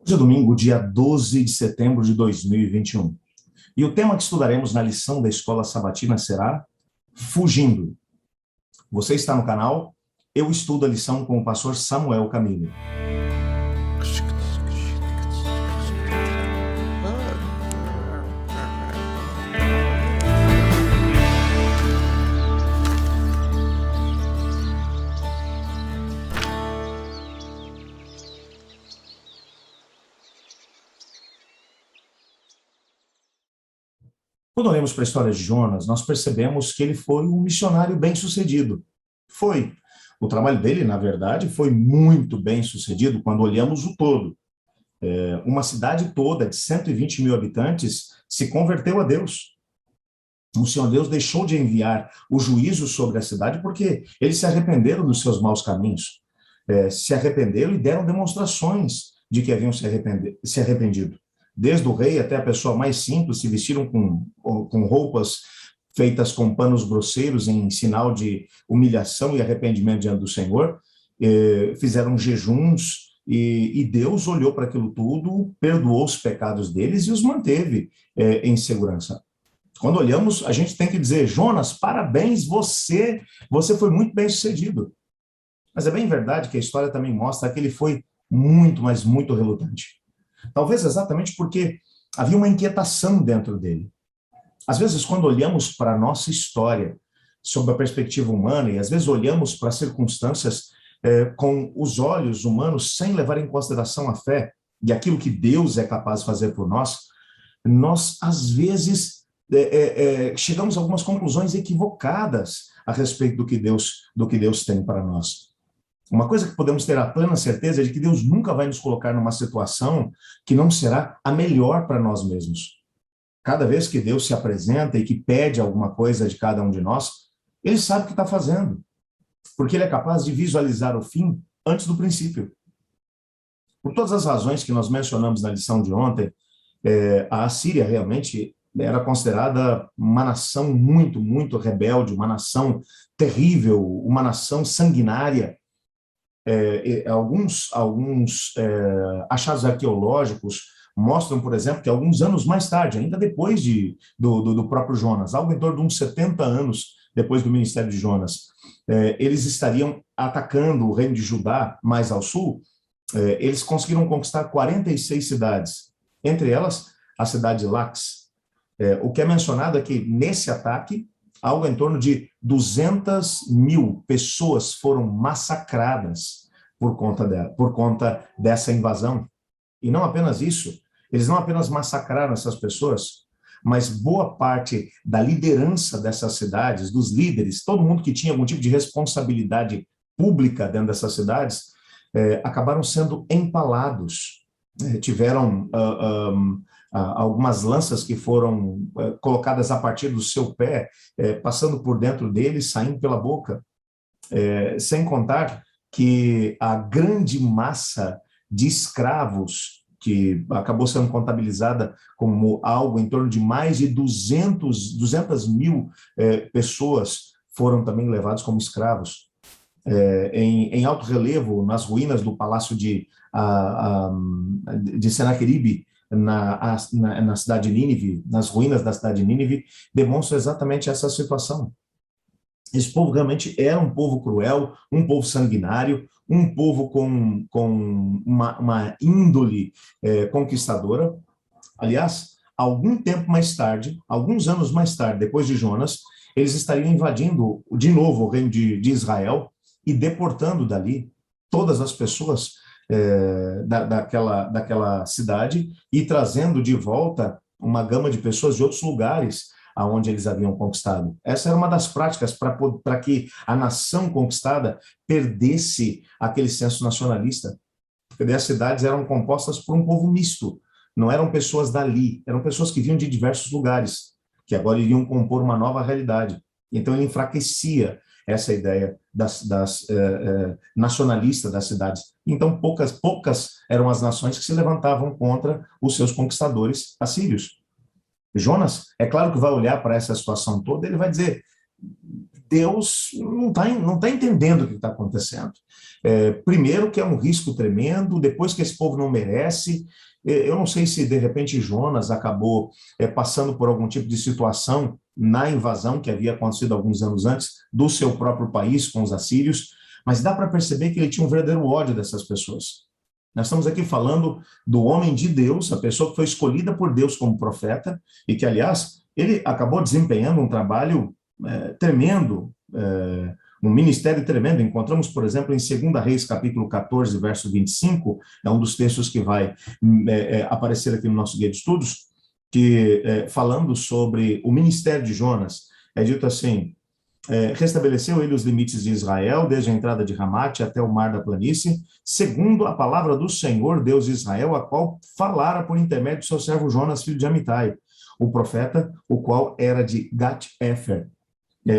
Hoje é domingo, dia 12 de setembro de 2021. E o tema que estudaremos na lição da Escola Sabatina será Fugindo. Você está no canal Eu Estudo a Lição com o pastor Samuel Camilo. Quando olhamos para a história de Jonas, nós percebemos que ele foi um missionário bem-sucedido. Foi. O trabalho dele, na verdade, foi muito bem-sucedido quando olhamos o todo. Uma cidade toda de 120 mil habitantes se converteu a Deus. O Senhor Deus deixou de enviar o juízo sobre a cidade porque eles se arrependeram dos seus maus caminhos. Se arrependeram e deram demonstrações de que haviam se arrependido. Desde o rei até a pessoa mais simples se vestiram com roupas feitas com panos grosseiros em sinal de humilhação e arrependimento diante do Senhor, fizeram jejuns e Deus olhou para aquilo tudo, perdoou os pecados deles e os manteve em segurança. Quando olhamos, a gente tem que dizer, Jonas, parabéns, você foi muito bem sucedido. Mas é bem verdade que a história também mostra que ele foi muito, mas muito relutante. Talvez exatamente porque havia uma inquietação dentro dele. Às vezes, quando olhamos para a nossa história, sob a perspectiva humana, e às vezes olhamos para as circunstâncias com os olhos humanos, sem levar em consideração a fé e aquilo que Deus é capaz de fazer por nós, às vezes, chegamos a algumas conclusões equivocadas a respeito do que Deus tem para nós. Uma coisa que podemos ter a plena certeza é de que Deus nunca vai nos colocar numa situação que não será a melhor para nós mesmos. Cada vez que Deus se apresenta e que pede alguma coisa de cada um de nós, Ele sabe o que está fazendo, porque Ele é capaz de visualizar o fim antes do princípio. Por todas as razões que nós mencionamos na lição de ontem, a Assíria realmente era considerada uma nação muito, muito rebelde, uma nação terrível, uma nação sanguinária. Alguns achados arqueológicos mostram, por exemplo, que alguns anos mais tarde, ainda depois do próprio Jonas, algo em torno de uns 70 anos depois do ministério de Jonas, eles estariam atacando o reino de Judá mais ao sul. Eles conseguiram conquistar 46 cidades, entre elas a cidade de Lax. O que é mencionado é que nesse ataque algo em torno de 200 mil pessoas foram massacradas por conta dessa invasão. E não apenas isso, eles não apenas massacraram essas pessoas, mas boa parte da liderança dessas cidades, dos líderes, todo mundo que tinha algum tipo de responsabilidade pública dentro dessas cidades, acabaram sendo empalados. Tiveram algumas lanças que foram colocadas a partir do seu pé, passando por dentro dele, saindo pela boca. Sem contar que a grande massa de escravos, que acabou sendo contabilizada como algo em torno de mais de 200 mil pessoas, foram também levados como escravos. Em alto relevo, nas ruínas do palácio de Senaqueribe, na cidade de Nínive, nas ruínas da cidade de Nínive, demonstra exatamente essa situação. Esse povo realmente era um povo cruel, um povo sanguinário, um povo com uma índole conquistadora. Aliás, algum tempo mais tarde, alguns anos mais tarde, depois de Jonas, eles estariam invadindo de novo o reino de Israel e deportando dali todas as pessoas daquela cidade e trazendo de volta uma gama de pessoas de outros lugares aonde eles haviam conquistado. Essa era uma das práticas para que a nação conquistada perdesse aquele senso nacionalista. Porque as cidades eram compostas por um povo misto, não eram pessoas dali, eram pessoas que vinham de diversos lugares, que agora iriam compor uma nova realidade. Então ele enfraquecia essa ideia nacionalista das cidades. Então poucas eram as nações que se levantavam contra os seus conquistadores assírios. Jonas, é claro que vai olhar para essa situação toda, ele vai dizer, Deus não tá entendendo o que está acontecendo. Primeiro que é um risco tremendo, depois que esse povo não merece. Eu não sei se, de repente, Jonas acabou passando por algum tipo de situação na invasão que havia acontecido alguns anos antes do seu próprio país com os assírios, mas dá para perceber que ele tinha um verdadeiro ódio dessas pessoas. Nós estamos aqui falando do homem de Deus, a pessoa que foi escolhida por Deus como profeta, e que, aliás, ele acabou desempenhando um trabalho tremendo, um ministério tremendo. Encontramos, por exemplo, em 2 Reis, capítulo 14, verso 25, é um dos textos que vai aparecer aqui no nosso guia de estudos, que falando sobre o ministério de Jonas, é dito assim: restabeleceu ele os limites de Israel, desde a entrada de Ramate até o mar da planície, segundo a palavra do Senhor, Deus de Israel, a qual falara por intermédio do seu servo Jonas, filho de Amitai, o profeta, o qual era de Gat-Efer.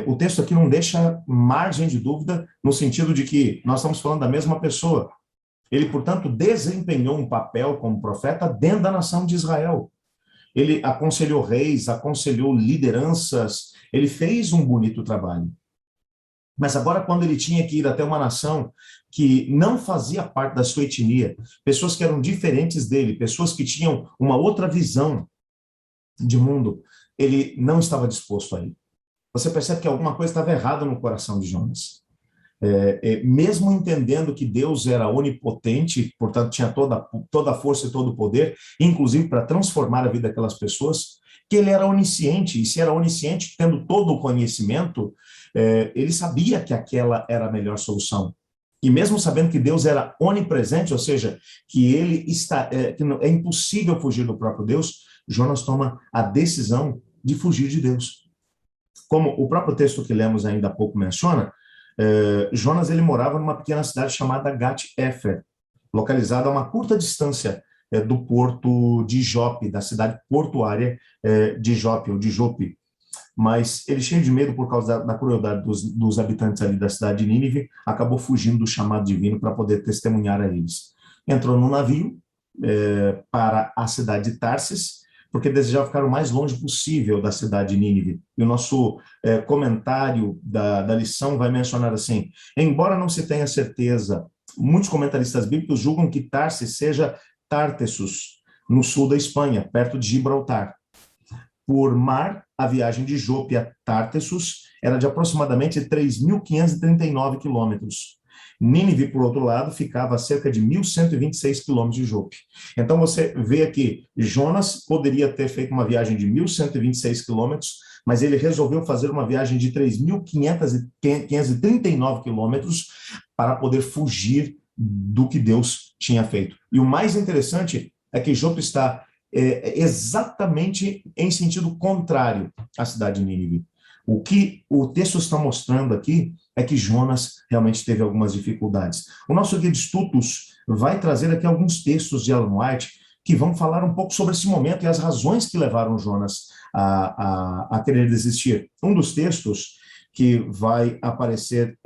O texto aqui não deixa margem de dúvida, no sentido de que nós estamos falando da mesma pessoa. Ele, portanto, desempenhou um papel como profeta dentro da nação de Israel. Ele aconselhou reis, aconselhou lideranças, ele fez um bonito trabalho. Mas agora, quando ele tinha que ir até uma nação que não fazia parte da sua etnia, pessoas que eram diferentes dele, pessoas que tinham uma outra visão de mundo, ele não estava disposto a ir. Você percebe que alguma coisa estava errada no coração de Jonas. Mesmo entendendo que Deus era onipotente, portanto tinha toda a força e todo o poder, inclusive para transformar a vida daquelas pessoas, que ele era onisciente, e se era onisciente, tendo todo o conhecimento, ele sabia que aquela era a melhor solução. E mesmo sabendo que Deus era onipresente, ou seja, que que é impossível fugir do próprio Deus, Jonas toma a decisão de fugir de Deus. Como o próprio texto que lemos ainda há pouco menciona, Jonas ele morava numa pequena cidade chamada Gat-Efer, localizada a uma curta distância do porto de Jope, da cidade portuária de Jope, ou de Jope. Mas ele, cheio de medo por causa da crueldade dos habitantes ali da cidade de Nínive, acabou fugindo do chamado divino para poder testemunhar a eles. Entrou num navio para a cidade de Tarsis, porque desejava ficar o mais longe possível da cidade de Nínive. E o nosso comentário da lição vai mencionar assim: embora não se tenha certeza, muitos comentaristas bíblicos julgam que Tarsis seja Tartessus, no sul da Espanha, perto de Gibraltar. Por mar, a viagem de Jope a Tartessus era de aproximadamente 3.539 quilômetros. Nínive, por outro lado, ficava a cerca de 1.126 quilômetros de Jope. Então, você vê aqui, Jonas poderia ter feito uma viagem de 1.126 quilômetros, mas ele resolveu fazer uma viagem de 3.539 quilômetros para poder fugir do que Deus tinha feito. E o mais interessante é que Jope está exatamente em sentido contrário à cidade de Nínive. O que o texto está mostrando aqui é que Jonas realmente teve algumas dificuldades. O nosso guia de estudos vai trazer aqui alguns textos de Ellen White que vão falar um pouco sobre esse momento e as razões que levaram Jonas a querer desistir. Um dos textos que vai aparecer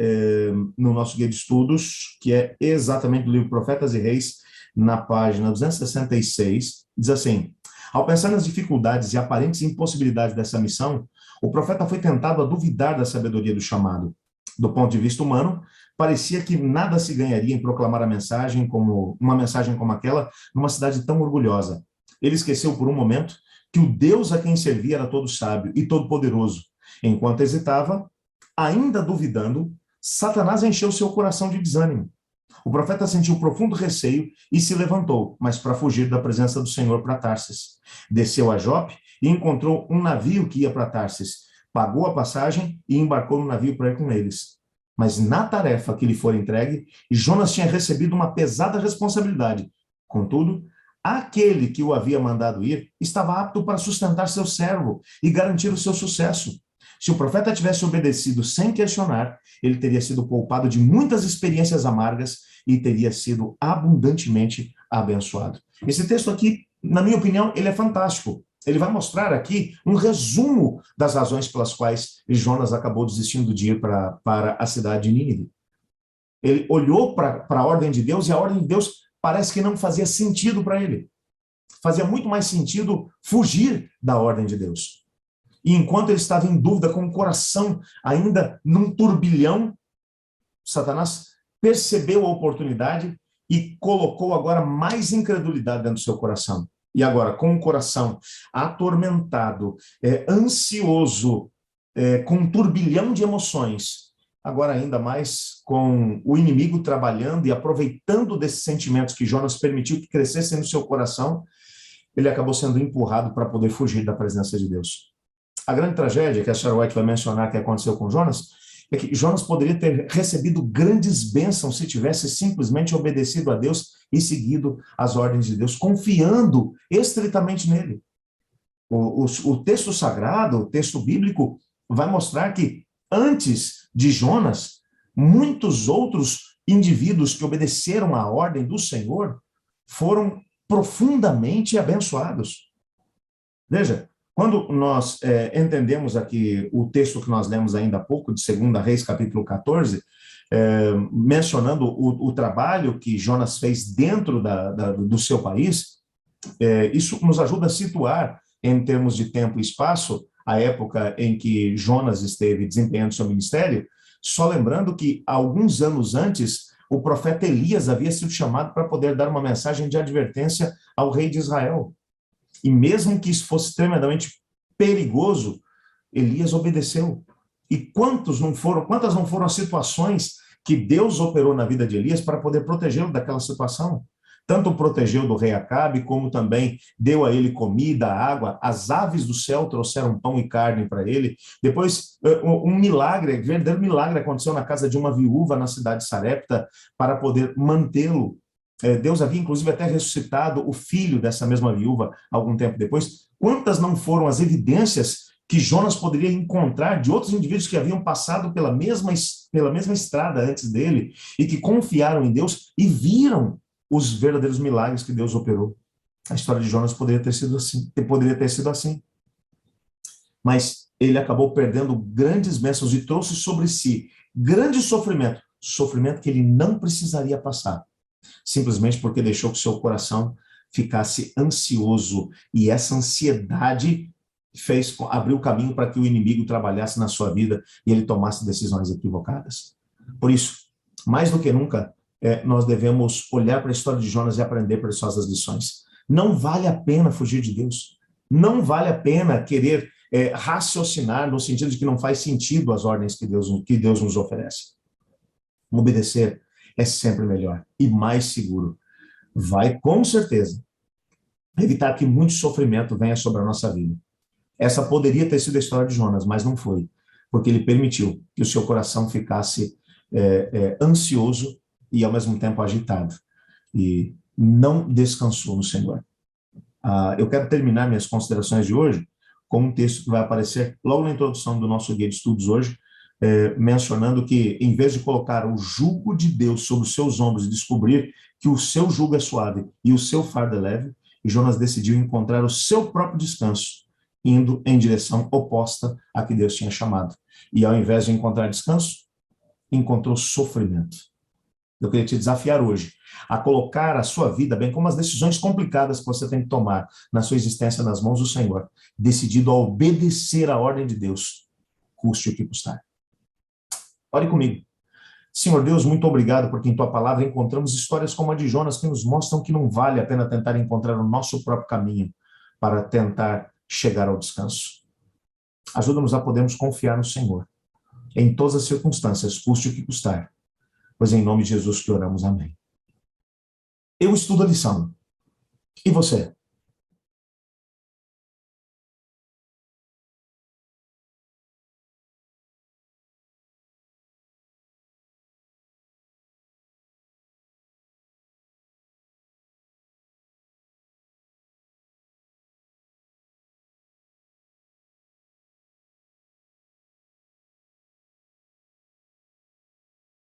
no nosso guia de estudos, que é exatamente do livro Profetas e Reis, na página 266, diz assim: ao pensar nas dificuldades e aparentes impossibilidades dessa missão, o profeta foi tentado a duvidar da sabedoria do chamado. Do ponto de vista humano, parecia que nada se ganharia em proclamar uma mensagem como aquela numa cidade tão orgulhosa. Ele esqueceu por um momento que o Deus a quem servia era todo sábio e todo poderoso. Enquanto hesitava, ainda duvidando, Satanás encheu seu coração de desânimo. O profeta sentiu profundo receio e se levantou, mas para fugir da presença do Senhor para Tarsis. Desceu a Jope e encontrou um navio que ia para Tarsis. Pagou a passagem e embarcou no navio para ir com eles. Mas na tarefa que lhe foi entregue, Jonas tinha recebido uma pesada responsabilidade. Contudo, aquele que o havia mandado ir estava apto para sustentar seu servo e garantir o seu sucesso. Se o profeta tivesse obedecido sem questionar, ele teria sido poupado de muitas experiências amargas e teria sido abundantemente abençoado. Esse texto aqui, na minha opinião, ele é fantástico. Ele vai mostrar aqui um resumo das razões pelas quais Jonas acabou desistindo de ir para a cidade de Nínive. Ele olhou para a ordem de Deus e a ordem de Deus parece que não fazia sentido para ele. Fazia muito mais sentido fugir da ordem de Deus. E enquanto ele estava em dúvida, com o coração ainda num turbilhão, Satanás percebeu a oportunidade e colocou agora mais incredulidade dentro do seu coração. E agora, com o coração atormentado, ansioso, com um turbilhão de emoções, agora ainda mais com o inimigo trabalhando e aproveitando desses sentimentos que Jonas permitiu que crescessem no seu coração, ele acabou sendo empurrado para poder fugir da presença de Deus. A grande tragédia que a Sarah White vai mencionar que aconteceu com Jonas é que Jonas poderia ter recebido grandes bênçãos se tivesse simplesmente obedecido a Deus e seguido as ordens de Deus, confiando estritamente nele. O texto sagrado, o texto bíblico, vai mostrar que antes de Jonas, muitos outros indivíduos que obedeceram à ordem do Senhor foram profundamente abençoados. Veja, quando nós entendemos aqui o texto que nós lemos ainda há pouco, de 2 Reis, capítulo 14, mencionando o trabalho que Jonas fez dentro do seu país, isso nos ajuda a situar, em termos de tempo e espaço, a época em que Jonas esteve desempenhando seu ministério, só lembrando que, alguns anos antes, o profeta Elias havia sido chamado para poder dar uma mensagem de advertência ao rei de Israel. E mesmo que isso fosse tremendamente perigoso, Elias obedeceu. E quantas não foram as situações que Deus operou na vida de Elias para poder protegê-lo daquela situação? Tanto protegeu do rei Acabe, como também deu a ele comida, água, as aves do céu trouxeram pão e carne para ele. Depois, um milagre, verdadeiro milagre aconteceu na casa de uma viúva na cidade de Sarepta para poder mantê-lo. Deus havia, inclusive, até ressuscitado o filho dessa mesma viúva algum tempo depois. Quantas não foram as evidências que Jonas poderia encontrar de outros indivíduos que haviam passado pela mesma estrada antes dele e que confiaram em Deus e viram os verdadeiros milagres que Deus operou. A história de Jonas poderia ter sido assim. Mas ele acabou perdendo grandes bênçãos e trouxe sobre si grande sofrimento que ele não precisaria passar, simplesmente porque deixou que seu coração ficasse ansioso, e essa ansiedade abriu o caminho para que o inimigo trabalhasse na sua vida e ele tomasse decisões equivocadas. Por isso, mais do que nunca, nós devemos olhar para a história de Jonas e aprender preciosas lições. Não vale a pena fugir de Deus. Não vale a pena querer raciocinar no sentido de que não faz sentido as ordens que Deus nos oferece. Obedecer é sempre melhor e mais seguro. Vai, com certeza, evitar que muito sofrimento venha sobre a nossa vida. Essa poderia ter sido a história de Jonas, mas não foi, porque ele permitiu que o seu coração ficasse ansioso e, ao mesmo tempo, agitado. E não descansou no Senhor. Eu quero terminar minhas considerações de hoje com um texto que vai aparecer logo na introdução do nosso guia de estudos hoje, mencionando que, em vez de colocar o jugo de Deus sobre os seus ombros e descobrir que o seu jugo é suave e o seu fardo é leve, Jonas decidiu encontrar o seu próprio descanso, indo em direção oposta à que Deus tinha chamado. E, ao invés de encontrar descanso, encontrou sofrimento. Eu queria te desafiar hoje a colocar a sua vida, bem como as decisões complicadas que você tem que tomar na sua existência nas mãos do Senhor, decidido a obedecer a ordem de Deus, custe o que custar. Ore comigo. Senhor Deus, muito obrigado porque em Tua palavra encontramos histórias como a de Jonas que nos mostram que não vale a pena tentar encontrar o nosso próprio caminho para tentar chegar ao descanso. Ajuda-nos a podermos confiar no Senhor, em todas as circunstâncias, custe o que custar, pois é em nome de Jesus que oramos, amém. Eu estudo a lição. E você?